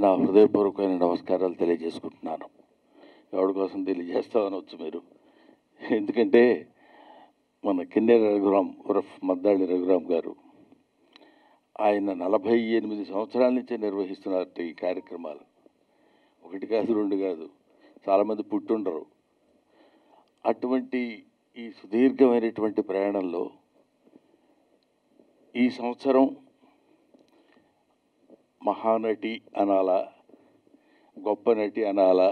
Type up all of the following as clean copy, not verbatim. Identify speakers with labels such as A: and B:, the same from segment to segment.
A: నా హృదయపూర్వకమైన నమస్కారాలు తెలియజేసుకుంటున్నాను. ఎవరి కోసం తెలియజేస్తామనవచ్చు మీరు. ఎందుకంటే మన కిన్నెర రఘురాం ఉరఫ్ మద్దాళి రఘురాం గారు ఆయన 48 సంవత్సరాల నుంచే నిర్వహిస్తున్నారు ఈ కార్యక్రమాలు. ఒకటి కాదు, రెండు కాదు, చాలామంది పుట్టుండరు. అటువంటి ఈ సుదీర్ఘమైనటువంటి ప్రయాణంలో ఈ సంవత్సరం మహానటి అనాలా, గొప్ప నటి అనాలా,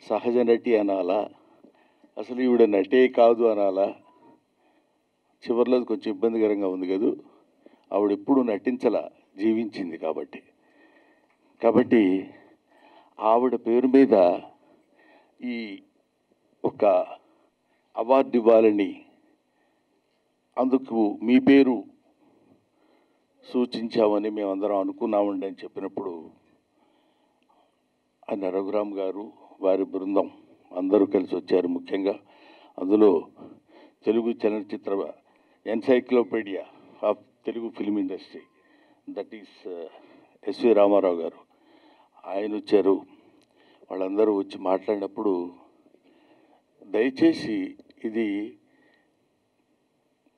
A: సహజ నటి అనాలా, అసలు ఈవిడ నటే కాదు అనాలా, చివరిలో కొంచెం ఇబ్బందికరంగా ఉంది కదూ. ఆవిడ ఎప్పుడు నటించలా, జీవించింది కాబట్టి ఆవిడ పేరు మీద ఈ ఒక అవార్డు ఇవ్వాలని, అందుకు మీ పేరు సూచించామని మేమందరం అనుకున్నామండి అని చెప్పినప్పుడు ఆయన రఘురాం గారు వారి బృందం అందరూ కలిసి వచ్చారు. ముఖ్యంగా అందులో తెలుగు చలనచిత్ర encyclopedia of Telugu film industry, that is S V Rama Rao garu, ఆయన వచ్చారు. వాళ్ళందరూ వచ్చి మాట్లాడినప్పుడు దయచేసి ఇది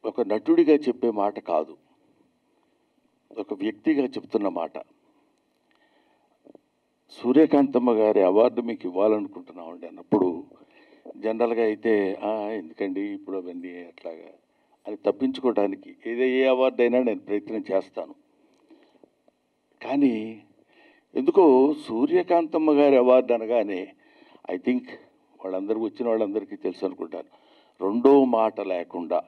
A: ఒక నటుడిగా చెప్పే మాట కాదు, ఒక వ్యక్తిగా చెప్తున్న మాట. సూర్యకాంతమ్మ గారి అవార్డు మీకు ఇవ్వాలనుకుంటున్నామండి అన్నప్పుడు జనరల్గా అయితే ఎందుకండి ఇప్పుడు అవన్నీ అట్లాగా అని తప్పించుకోవడానికి ఏ అవార్డు అయినా నేను ప్రయత్నం చేస్తాను. కానీ ఎందుకో సూర్యకాంతమ్మ గారి అవార్డు అనగానే ఐ థింక్ వాళ్ళందరూ వచ్చిన వాళ్ళందరికీ తెలుసు అనుకుంటాను, రెండో మాట లేకుండా,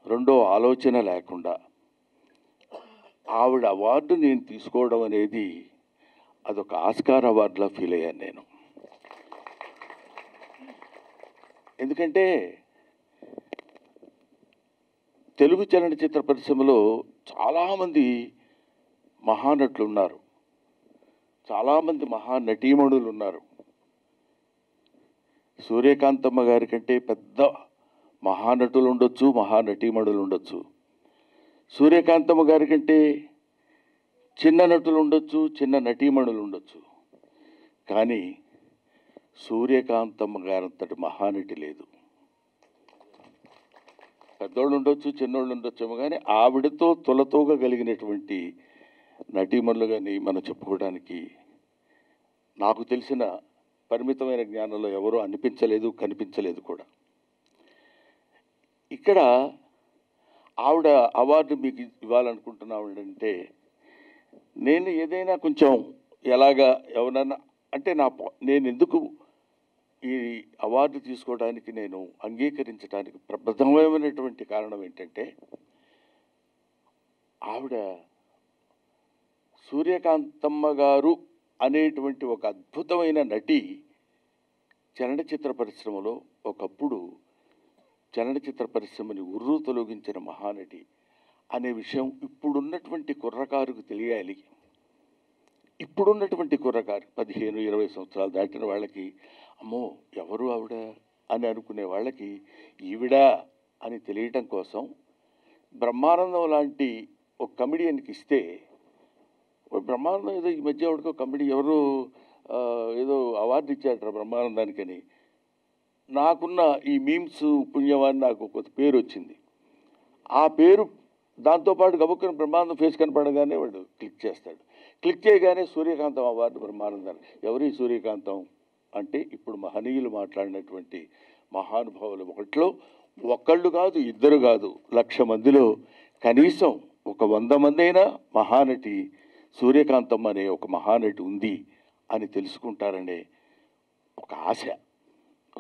A: రెండో ఆలోచన లేకుండా ఆవిడ అవార్డు నేను తీసుకోవడం అనేది అదొక ఆస్కార్ అవార్డులా ఫీల్ అయ్యాను నేను. ఎందుకంటే తెలుగు చలనచిత్ర పరిశ్రమలో చాలామంది మహానటులు ఉన్నారు, చాలామంది మహానటీమణులు ఉన్నారు. సూర్యకాంతమ్మ గారి కంటే పెద్ద మహానటులు ఉండొచ్చు, మహానటీమణులు ఉండొచ్చు. సూర్యకాంతమ్మ గారి కంటే చిన్న నటులు ఉండొచ్చు, చిన్న నటీమణులు ఉండొచ్చు. కానీ సూర్యకాంతమ్మ గారంతటి మహానటి లేదు. పెద్దోళ్ళు ఉండొచ్చు, చిన్నోళ్ళు ఉండొచ్చేమో, కానీ ఆవిడతో తొలతోగలిగినటువంటి నటీమణులు కానీ మనం చెప్పుకోవడానికి నాకు తెలిసిన పరిమితమైన జ్ఞానంలో ఎవరూ అనిపించలేదు, కనిపించలేదు కూడా. ఇక్కడ ఆవిడ అవార్డు మీకు ఇవ్వాలనుకుంటున్నామంటే నేను ఏదైనా కొంచెం ఎలాగా ఎవరన్నా అంటే నేను ఎందుకు ఈ అవార్డు తీసుకోవడానికి నేను అంగీకరించడానికి ప్రబద్ధమైనటువంటి కారణం ఏంటంటే ఆవిడ సూర్యకాంతమ్మ గారు అనేటువంటి ఒక అద్భుతమైన నటి చలనచిత్ర పరిశ్రమలో ఒకప్పుడు చలనచిత్ర పరిశ్రమని ఉర్రూ తొలగించిన మహానటి అనే విషయం ఇప్పుడున్నటువంటి కుర్రకారుకు తెలియాలి. ఇప్పుడున్నటువంటి కుర్రకారు 15-20 సంవత్సరాలు దాటిన వాళ్ళకి అమ్మో ఎవరు ఆవిడ అని అనుకునే వాళ్ళకి ఈవిడా అని తెలియటం కోసం బ్రహ్మానందం లాంటి ఒక కమెడియన్కి ఇస్తే, బ్రహ్మానందం ఏదో ఈ మధ్య ఆవిడకో కమెడీ ఎవరు ఏదో అవార్డు ఇచ్చారట బ్రహ్మానందానికని, నాకున్న ఈ మీమ్స్ పుణ్యమాన్ని నాకు ఒక పేరు వచ్చింది. ఆ పేరు దాంతోపాటు గబుక్కున బ్రహ్మానందం ఫేస్ కనపడగానే వాడు క్లిక్ చేస్తాడు. క్లిక్ చేయగానే సూర్యకాంతం అవార్డు బ్రహ్మానందం. ఎవరి సూర్యకాంతం అంటే ఇప్పుడు మహనీయులు మాట్లాడినటువంటి మహానుభావులు ఒకళ్ళు కాదు, ఇద్దరు కాదు, 1,00,000 మందిలో కనీసం ఒక 100 మంది అయినా మహానటి సూర్యకాంతం అనే ఒక మహానటి ఉంది అని తెలుసుకుంటారనే ఒక ఆశ,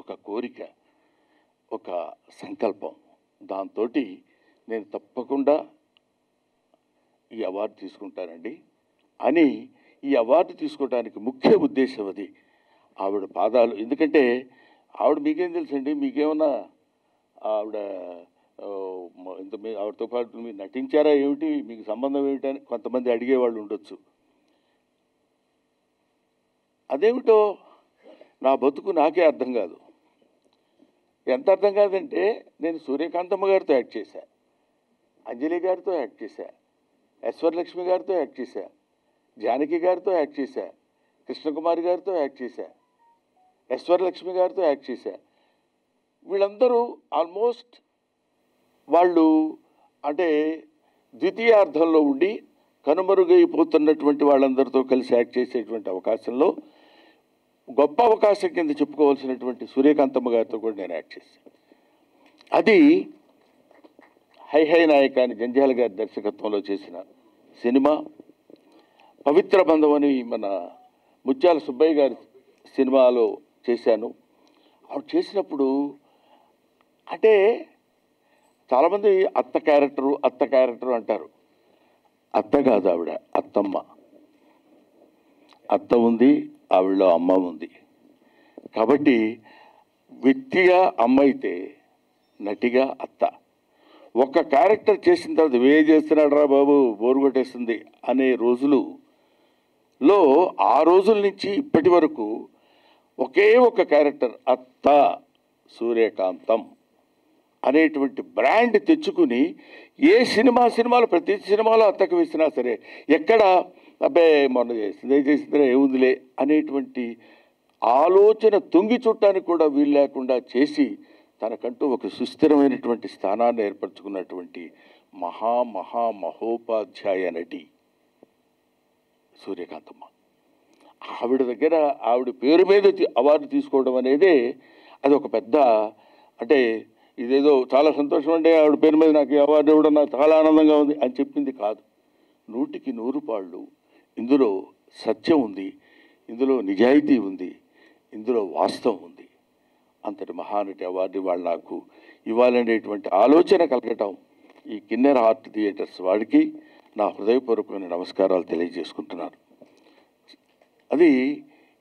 A: ఒక కోరిక, ఒక సంకల్పం, దాంతో నేను తప్పకుండా ఈ అవార్డు తీసుకుంటానండి అని. ఈ అవార్డు తీసుకోవడానికి ముఖ్య ఉద్దేశం అది ఆవిడ పాదాలు. ఎందుకంటే ఆవిడ మీకేం తెలుసండి, మీకేమన్నా ఆవిడ ఆవిడతో పాటు మీరు నటించారా ఏమిటి, మీకు సంబంధం ఏమిటని కొంతమంది అడిగేవాళ్ళు ఉండొచ్చు. అదేమిటో నా బతుకు నాకే అర్థం కాదు. ఎంత అర్థం కాదంటే నేను సూర్యకాంతమ్మ గారితో యాక్ట్ చేశా, అంజలి గారితో యాక్ట్ చేశా, ఐశ్వర్యలక్ష్మి గారితో యాక్ట్ చేశా, జానకి గారితో యాక్ట్ చేశా, కృష్ణకుమారి గారితో యాక్ట్ చేశా, వరలక్ష్మి గారితో యాక్ట్ చేశా. వీళ్ళందరూ ఆల్మోస్ట్ వాళ్ళు అంటే ద్వితీయార్థంలో ఉండి కనుమరుగైపోతున్నటువంటి వాళ్ళందరితో కలిసి యాక్ట్ చేసేటువంటి అవకాశంలో గొప్ప అవకాశం కింద చెప్పుకోవాల్సినటువంటి సూర్యకాంతమ్మ గారితో కూడా నేను యాక్ట్ చేశాను. అది హై నాయక అని జంధ్యాల గారి దర్శకత్వంలో చేసిన సినిమా. పవిత్ర బంధం అని మన ముత్యాల సుబ్బయ్య గారి సినిమాలో చేశాను. ఆవిడ చేసినప్పుడు అంటే చాలామంది అత్త క్యారెక్టరు అంటారు. అత్త కాదు, ఆవిడ అత్తమ్మ. అత్త ఉంది, ఆవిడలో అమ్మ ఉంది. కాబట్టి వ్యక్తిగా అమ్మ అయితే నటిగా అత్త. ఒక క్యారెక్టర్ చేసిన తర్వాత చేస్తున్నాడు రా బాబు బోరు కొట్టేస్తుంది అనే రోజులలో ఆ రోజుల నుంచి ఇప్పటి వరకు ఒకే ఒక క్యారెక్టర్ అత్త సూర్యకాంతం అనేటువంటి బ్రాండ్ తెచ్చుకుని ఏ సినిమాలో ప్రతి సినిమాలో అత్తకు వేసినా సరే ఎక్కడ అబ్బాయి మొన్న చేసిందే ఏముందిలే అనేటువంటి ఆలోచన తొంగి చుట్టానికి కూడా వీలు లేకుండా చేసి తనకంటూ ఒక సుస్థిరమైనటువంటి స్థానాన్ని ఏర్పరచుకున్నటువంటి మహోపాధ్యాయ నటి సూర్యకాంతమ్మ. ఆవిడ దగ్గర ఆవిడ పేరు మీద అవార్డు తీసుకోవడం అనేది అది ఒక పెద్ద అంటే ఇదేదో చాలా సంతోషం అంటే ఆవిడ పేరు మీద నాకు అవార్డు ఇవ్వడం నాకు చాలా ఆనందంగా ఉంది అని చెప్పింది కాదు. 100కి 100 పాళ్ళు ఇందులో సత్యం ఉంది, ఇందులో నిజాయితీ ఉంది, ఇందులో వాస్తవం ఉంది. అంతటి మహానటి అవార్డు వాళ్ళు నాకు ఇవ్వాలనేటువంటి ఆలోచన కలగటం ఈ కిన్నెర ఆర్ట్ థియేటర్స్ వాడికి నా హృదయపూర్వకమైన నమస్కారాలు తెలియజేసుకుంటున్నాను. అది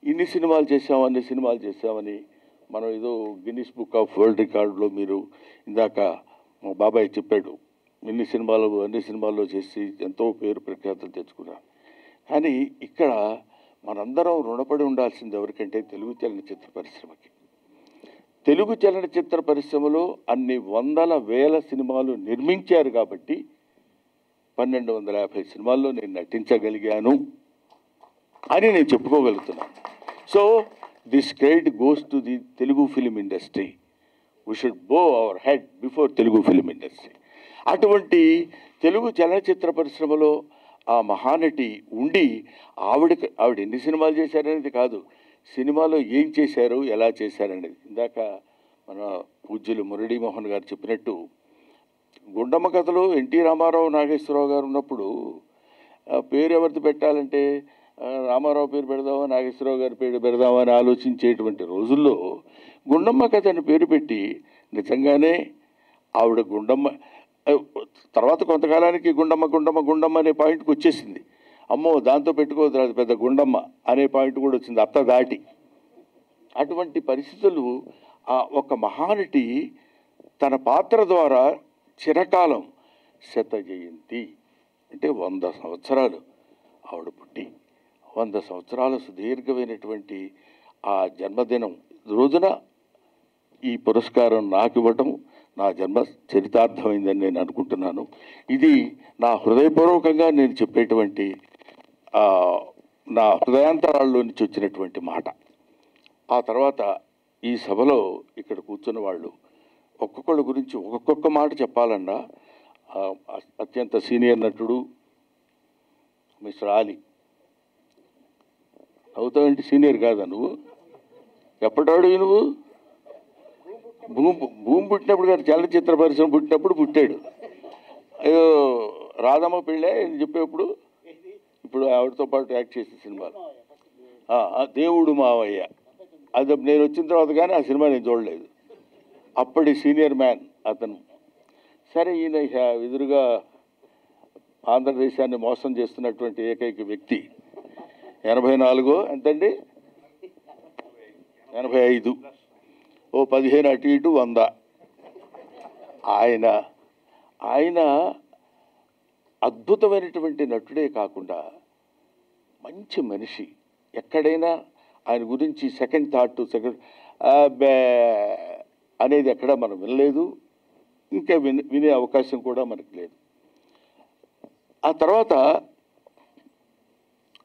A: ఇన్ని సినిమాలు చేశామని మనం ఏదో గిన్నిస్ బుక్ ఆఫ్ వరల్డ్ రికార్డులో మీరు ఇందాక మా బాబాయ్ చెప్పాడు అన్ని సినిమాల్లో చేసి ఎంతో పేరు ప్రఖ్యాతులు తెచ్చుకున్నాను. కానీ ఇక్కడ మనందరం రుణపడి ఉండాల్సింది ఎవరికంటే తెలుగు చలనచిత్ర పరిశ్రమకి. తెలుగు చలనచిత్ర పరిశ్రమలో అన్ని వందల వేల సినిమాలు నిర్మించారు కాబట్టి 1250 సినిమాల్లో నేను నటించగలిగాను అని నేను చెప్పుకోగలుగుతున్నాను. So this credit goes to the Telugu film industry. We should bow our head before Telugu film industry. అటువంటి తెలుగు చలనచిత్ర పరిశ్రమలో ఆ మహానటి ఉండి ఆవిడ ఎన్ని సినిమాలు చేశారనేది కాదు, సినిమాలో ఏం చేశారు ఎలా చేశారనేది. ఇందాక మన పూజ్యులు మురళీమోహన్ గారు చెప్పినట్టు గుండమ్మ కథలో ఎన్టీ రామారావు నాగేశ్వరరావు గారు ఉన్నప్పుడు పేరు ఎవరిది పెట్టాలంటే రామారావు పేరు పెడదామా నాగేశ్వరరావు గారి పేరు పెడదామా అని ఆలోచించేటువంటి రోజుల్లో గుండమ్మ కథ అని పేరు పెట్టి నిజంగానే ఆవిడ గుండమ్మ తర్వాత కొంతకాలానికి గుండమ్మ అనే పాయింట్కి వచ్చేసింది. అమ్మో దాంతో పెట్టుకోవద్దు అది పెద్ద గుండమ్మ అనే పాయింట్ కూడా వచ్చింది అత్త దాటి. అటువంటి పరిస్థితులు ఒక మహానటి తన పాత్ర ద్వారా చిరకాలం 100 జయంతి అంటే 100 సంవత్సరాలు ఆవిడ పుట్టి 100 సంవత్సరాల సుదీర్ఘమైనటువంటి ఆ జన్మదినం రోజున ఈ పురస్కారం నాకు ఇవ్వటం నా జన్మ చరితార్థమైందని నేను అనుకుంటున్నాను. ఇది నా హృదయపూర్వకంగా నేను చెప్పేటువంటి నా హృదయాంతరాల్లో నుంచి వచ్చినటువంటి మాట. ఆ తర్వాత ఈ సభలో ఇక్కడ కూర్చున్న వాళ్ళు ఒక్కొక్కళ్ళ గురించి ఒక్కొక్క మాట చెప్పాలన్నా అత్యంత సీనియర్ నటుడు మిస్టర్ ఆలీ. అవుతావంటే సీనియర్ కాదా నువ్వు? ఎప్పటాడు నువ్వు? భూమి పుట్టినప్పుడు కాదు, చలనచిత్ర పరిశ్రమ పుట్టినప్పుడు పుట్టాడు. అయ్యో రాధమ్మ పెళ్ళే చెప్పేప్పుడు ఇప్పుడు ఆవిడతో పాటు యాక్ట్ చేసే సినిమాలు దేవుడు మావయ్య అది నేను వచ్చిన తర్వాత కానీ ఆ సినిమా నేను చూడలేదు. అప్పటి సీనియర్ మ్యాన్ అతను. సరే ఈయన ఎదురుగా ఆంధ్రదేశాన్ని మోసం చేస్తున్నటువంటి ఏకైక వ్యక్తి 84 ఎంతండి 85 ఓ 15 అటు ఇటు 100. ఆయన అద్భుతమైనటువంటి నటుడే కాకుండా మంచి మనిషి. ఎక్కడైనా ఆయన గురించి సెకండ్ థాట్ అనేది ఎక్కడ మనం వినలేదు, ఇంకా వినే అవకాశం కూడా మనకు లేదు. ఆ తర్వాత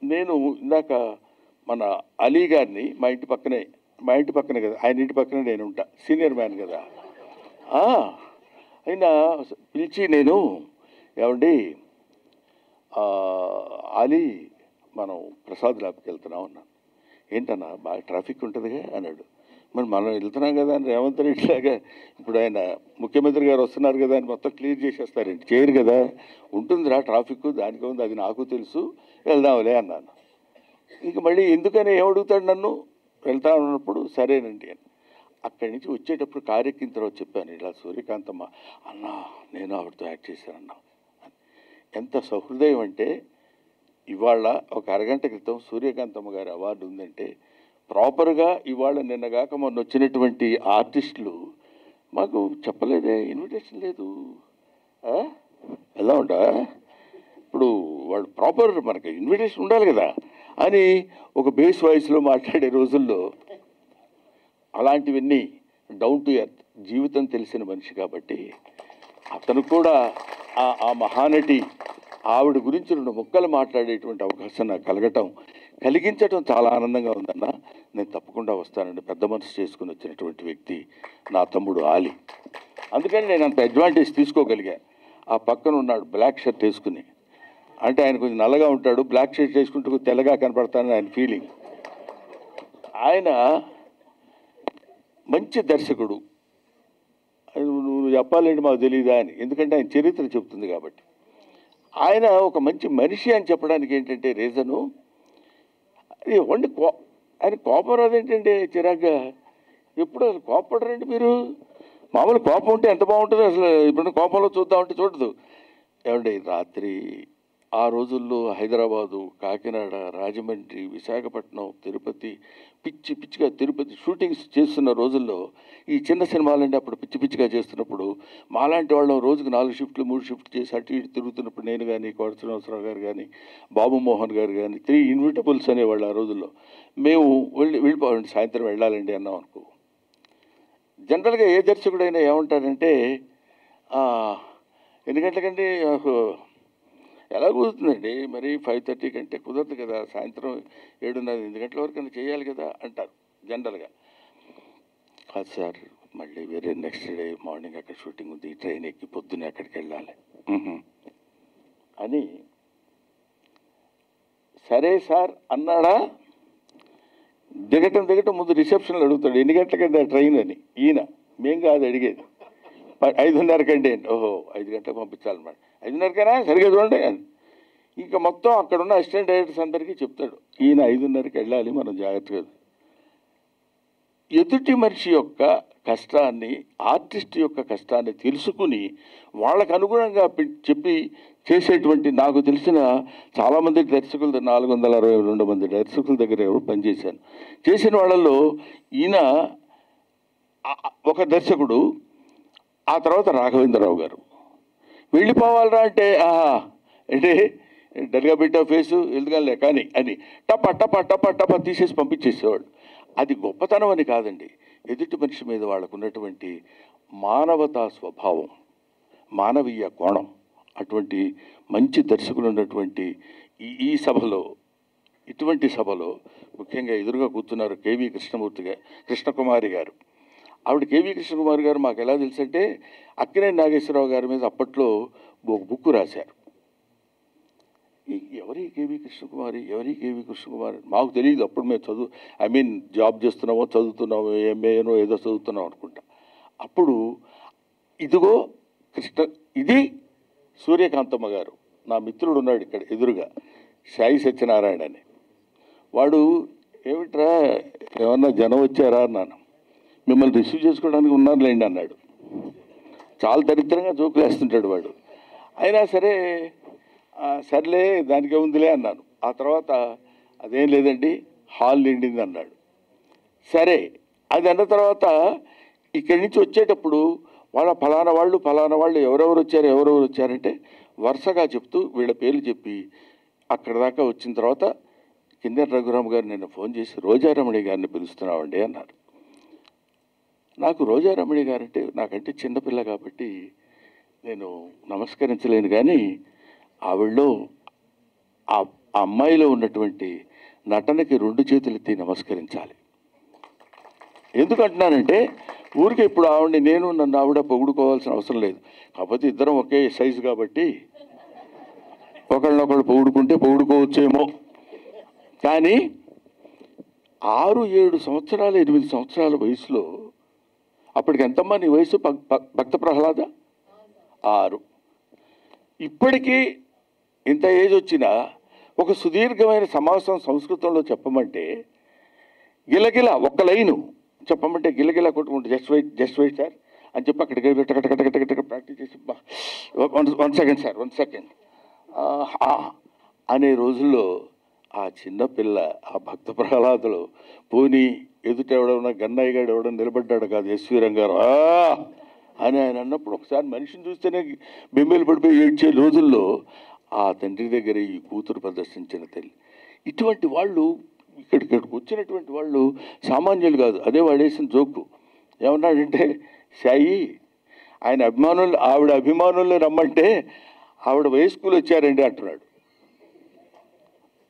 A: నేను ఇందాక మన అలీ గారిని మా ఇంటి పక్కనే కదా, ఆయన ఇంటి పక్కనే నేను ఉంటా, సీనియర్ మ్యాన్ కదా. ఆయన పిలిచి నేను ఏమండి అలీ మనం ప్రసాద్ ల్యాబ్కి వెళ్తున్నాం అన్నాను. ఏంటన్నా బాగా ట్రాఫిక్ ఉంటుందిగా అన్నాడు. మరి మనం వెళ్తున్నాం కదా అని రేవంత్ రెడ్డి లాగా ఇప్పుడు ఆయన ముఖ్యమంత్రి గారు వస్తున్నారు కదా అని మొత్తం క్లియర్ చేసేస్తారండి, చేయరు కదా. ఉంటుందిరా ట్రాఫిక్, దానికి ఉంది, అది నాకు తెలుసు, వెళ్దాంలే అన్నాను. ఇంక మళ్ళీ ఎందుకని ఏమడుగుతాడు నన్ను, వెళ్తా ఉన్నప్పుడు సరేనండి అని. అక్కడి నుంచి వచ్చేటప్పుడు కారు ఎక్కిన తర్వాత చెప్పాను, ఇలా సూర్యకాంతమ్మ అన్న నేను ఆవిడతో యాక్ట్ చేశానన్నా. ఎంత సహృదయం అంటే ఇవాళ ఒక అరగంట క్రితం సూర్యకాంతమ్మ గారి అవార్డు ఉందంటే ప్రాపర్గా ఇవాళ నిన్నగాక మొన్న వచ్చినటువంటి ఆర్టిస్టులు మాకు చెప్పలేదే, ఇన్విటేషన్ లేదు. ఎలా ఉంటా ఇప్పుడు వాళ్ళు ప్రాపర్ మనకి ఇన్విటేషన్ ఉండాలి కదా అని ఒక బేస్ వాయిస్లో మాట్లాడే రోజుల్లో అలాంటివన్నీ డౌన్ టు ఎర్త్ జీవితం తెలిసిన మనిషి కాబట్టి అతను కూడా ఆ మహానటి ఆవిడ గురించి 2 ముక్కలు మాట్లాడేటువంటి అవకాశం నాకు కలిగించడం చాలా ఆనందంగా ఉందన్న. నేను తప్పకుండా వస్తానండి. పెద్ద మనసు చేసుకుని వచ్చినటువంటి వ్యక్తి నా తమ్ముడు ఆలి. అందుకని నేను అంత అడ్వాంటేజ్ తీసుకోగలిగా. ఆ పక్కన ఉన్నాడు బ్లాక్ షర్ట్ వేసుకుని, అంటే ఆయన కొంచెం నల్లగా ఉంటాడు, బ్లాక్ షర్ట్ వేసుకుంటూ తెల్లగా కనపడతానని ఆయన ఫీలింగ్. ఆయన మంచి దర్శకుడు. నువ్వు చెప్పాలంటే మాకు తెలియదా అని, ఎందుకంటే ఆయన చరిత్ర చెప్తుంది కాబట్టి. ఆయన ఒక మంచి మనిషి అని చెప్పడానికి ఏంటంటే రీజను, అది వండి ఆయన కోపం రాదేంటండి చిరాగ్గా. ఎప్పుడు అసలు కోపడరండి మీరు. మామూలు కోపం ఉంటే ఎంత బాగుంటుంది అసలు. ఇప్పుడు కోపంలో చూద్దామంటే చూడదు. ఏమండి రాత్రి ఆ రోజుల్లో హైదరాబాదు, కాకినాడ, రాజమండ్రి, విశాఖపట్నం, తిరుపతి, పిచ్చిగా తిరుపతి షూటింగ్స్ చేస్తున్న రోజుల్లో ఈ చిన్న సినిమాలంటే అప్పుడు పిచ్చిగా చేస్తున్నప్పుడు మాలాంటి వాళ్ళం రోజుకు 4 షిఫ్ట్లు 3 షిఫ్ట్లు చేసి అటు ఇటు తిరుగుతున్నప్పుడు నేను కానీ, కోట శ్రీనివాసరావు గారు కానీ, బాబు మోహన్ గారు కానీ 3 ఇన్విటబుల్స్ అనేవాళ్ళు ఆ రోజుల్లో. మేము వెళ్ళిపోవాలండి, సాయంత్రం వెళ్ళాలండి అన్నాం అనుకో. జనరల్గా ఏ దర్శకుడైనా ఏమంటారంటే 8 గంటలకండి ఎలా కుదురుతుందండి, మరి 5:30 కంటే కుదరదు కదా, సాయంత్రం 7:30 8 గంటల వరకు చేయాలి కదా అంటారు జనరల్గా. కాదు సార్, మళ్ళీ వేరే నెక్స్ట్ డే మార్నింగ్ అక్కడ షూటింగ్ ఉంది, ట్రైన్ ఎక్కి పొద్దున్నే అక్కడికి వెళ్ళాలి అని. సరే సార్ అన్నాడా. దిగటం ముందు రిసెప్షన్లో అడుగుతాడు 8 గంటలకంటే ట్రైన్ అని. ఈయన మేం కాదు అడిగేది, 5:30కంటే. ఓహో 5 గంటలకు పంపించాలన్నమాట. 5:30కైనా సరిగ్గా చూడండి అని. ఇంకా మొత్తం అక్కడ ఉన్న అసిస్టెంట్ డైరెక్టర్స్ అందరికీ చెప్తాడు, ఈయన 5:30కి వెళ్ళాలి, మనం జాగ్రత్తగా. ఎదుటి మనిషి యొక్క కష్టాన్ని, ఆర్టిస్ట్ యొక్క కష్టాన్ని తెలుసుకుని వాళ్ళకు అనుగుణంగా చెప్పి చేసేటువంటి, నాకు తెలిసిన చాలామంది దర్శకుల 462 మంది దర్శకుల దగ్గర ఎవరు పనిచేశాను. చేసిన వాళ్ళల్లో ఈయన ఒక దర్శకుడు. ఆ తర్వాత రాఘవేంద్రరావు గారు. వెళ్ళిపోవాలరా అంటే డల్గా పెట్టా ఫేసు ఎందుకలే కానీ అని టప తీసేసి పంపించేసేవాడు. అది గొప్పతనం అని కాదండి, ఎదుటి మనిషి మీద వాళ్ళకు ఉన్నటువంటి మానవతా స్వభావం, మానవీయ కోణం. అటువంటి మంచి దర్శకులు ఉన్నటువంటి ఈ సభలో, ఇటువంటి సభలో ముఖ్యంగా ఎదురుగా కూర్చున్నారు కేవీ కృష్ణకుమారి గారు. ఆవిడ కేవీ కృష్ణకుమారి గారు మాకు ఎలా తెలుసు అంటే, అక్కినేని నాగేశ్వరరావు గారి మీద అప్పట్లో ఒక బుక్ రాశారు. ఎవరి కేవీ కృష్ణకుమారి మాకు తెలియదు అప్పుడు. మేము జాబ్ చేస్తున్నామో చదువుతున్నామో, ఎంఏనో ఏదో చదువుతున్నాం అనుకుంటా. అప్పుడు ఇదిగో ఇది సూర్యకాంతమ్మ గారు, నా మిత్రుడు ఉన్నాడు ఇక్కడ ఎదురుగా, సాయి సత్యనారాయణ అని. వాడు ఏమిట్రా ఏమన్నా జనం వచ్చారా అన్నాను. మిమ్మల్ని రిసీవ్ చేసుకోవడానికి ఉన్నారులేండి అన్నాడు. చాలా దరిద్రంగా జోకులు వేస్తుంటాడు వాడు. అయినా సరే సర్లే దానికే ఉందిలే అన్నాను. ఆ తర్వాత అదేం లేదండి హాల్ నిండింది అన్నాడు. సరే అది అన్న తర్వాత ఇక్కడి నుంచి వచ్చేటప్పుడు ఫలానా వాళ్ళు ఎవరెవరు వచ్చారంటే వరుసగా చెప్తూ వీళ్ళ పేర్లు చెప్పి అక్కడ దాకా వచ్చిన తర్వాత కిన్నెర రఘురామ్ గారు నిన్న ఫోన్ చేసి రోజారమణి గారిని పిలుస్తున్నామండి అన్నారు. నాకు రోజారమణి గారంటే నాకంటే చిన్నపిల్ల కాబట్టి నేను నమస్కరించలేను, కానీ ఆవిడలో ఆ ఆ అమ్మాయిలో ఉన్నటువంటి నటనకి 2 చేతులెత్తి నమస్కరించాలి. ఎందుకంటున్నానంటే ఊరికే ఇప్పుడు నేను నన్ను ఆవిడ పొగుడుకోవాల్సిన అవసరం లేదు. కాకపోతే ఇద్దరం ఒకే సైజు కాబట్టి ఒకళ్ళనొకళ్ళు పొగుడుకోవచ్చేమో. కానీ 6, 7 సంవత్సరాలు 8 సంవత్సరాల వయసులో, అప్పటికి ఎంతమ్మా నీ వయసు భక్త ప్రహ్లాద? 6. ఇప్పటికీ ఇంత ఏజ్ వచ్చినా ఒక సుదీర్ఘమైన సమావేశం సంస్కృతంలో చెప్పమంటే గిలగిల ఒక్క లైను చెప్పమంటే గిలగిల కొట్టుకుంటే జస్ట్ వెయిట్ సార్ అని చెప్పి అక్కడికి ప్రాక్టీస్ చేసి 1 సెకండ్ సార్ 1 సెకండ్ అనే రోజుల్లో ఆ చిన్నపిల్ల ఆ భక్త ప్రహ్లాదులు పోనీ ఎదుట ఎవడన్నా గన్నయ్య గారు ఎవడన్నా నిలబడ్డాడు కాదు, ఎస్వి రంగారు అని ఆయన అన్నప్పుడు ఒకసారి మనిషిని చూస్తేనే బెంబేలు పడిపోయి ఏడ్చే రోజుల్లో ఆ తండ్రి దగ్గర ఈ కూతురు ప్రదర్శించిన తల్లి. ఇటువంటి వాళ్ళు ఇక్కడికి వచ్చినటువంటి వాళ్ళు సామాన్యులు కాదు. అదే వాడేసిన జోకు ఏమన్నాడంటే, సాయి ఆయన ఆవిడ అభిమానుల్ని రమ్మంటే ఆవిడ వయస్కులు వచ్చారండి అంటున్నాడు,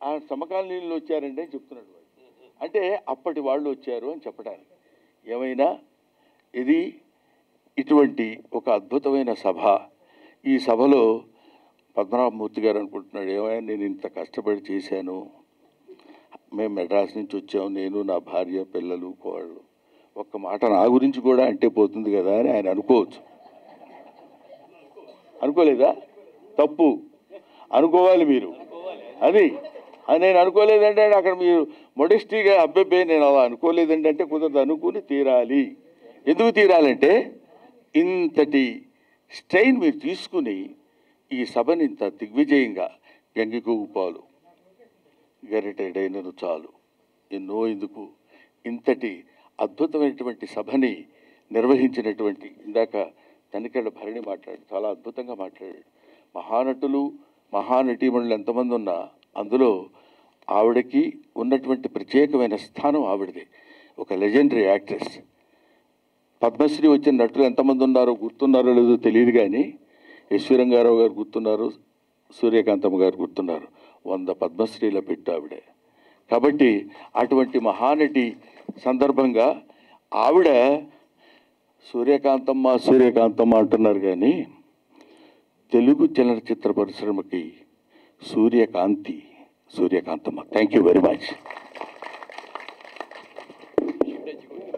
A: ఆ సమకాలీనులు వచ్చారండి అని చెప్తున్నాడు వాడు. అంటే అప్పటి వాళ్ళు వచ్చారు అని చెప్పడానికి. ఏమైనా ఇది ఇటువంటి ఒక అద్భుతమైన సభ. ఈ సభలో పద్మనాభమూర్తి గారు అనుకుంటున్నాడు, ఏమైనా నేను ఇంత కష్టపడి చేశాను, మేము మెడ్రాస్ నుంచి వచ్చాము, నేను నా భార్య పిల్లలు కోళ్ళు, ఒక్క మాట నా గురించి కూడా అంటే పోతుంది కదా అని ఆయన అనుకోవచ్చు. అనుకోలేదా? తప్పు అనుకోవాలి మీరు. అది నేను అనుకోలేదంటే అక్కడ మీరు మొడెస్టీగా అబ్బెబ్బే నేను అలా అనుకోలేదండి అంటే కుదరదు, అనుకుని తీరాలి. ఎందుకు తీరాలంటే ఇంతటి స్ట్రెయిన్ మీరు తీసుకుని ఈ సభని ఇంత దిగ్విజయంగా గంగికొవ్వు పాలు గరిటెడైనను చాలు ఎన్నో ఎందుకు ఇంతటి అద్భుతమైనటువంటి సభని నిర్వహించినటువంటి, ఇందాక తనికెళ్ళ భరణి మాట్లాడు చాలా అద్భుతంగా మాట్లాడాడు. మహానటులు మహానటీమణులు ఎంతమంది ఉన్నా అందులో ఆవిడకి ఉన్నటువంటి ప్రత్యేకమైన స్థానం ఆవిడదే. ఒక లెజెండరీ యాక్ట్రెస్. పద్మశ్రీ వచ్చిన నటులు ఎంతమంది ఉన్నారో గుర్తున్నారో లేదో తెలియదు కానీ ఎస్వి రంగారావు గారు గుర్తున్నారు, సూర్యకాంతమ్మ గారు గుర్తున్నారు. 100 పద్మశ్రీల పెట్టు ఆవిడ. కాబట్టి అటువంటి మహానటి సందర్భంగా ఆవిడ సూర్యకాంతమ్మ అంటున్నారు కానీ తెలుగు చలనచిత్ర పరిశ్రమకి Suryakanthamma. Thank you very much.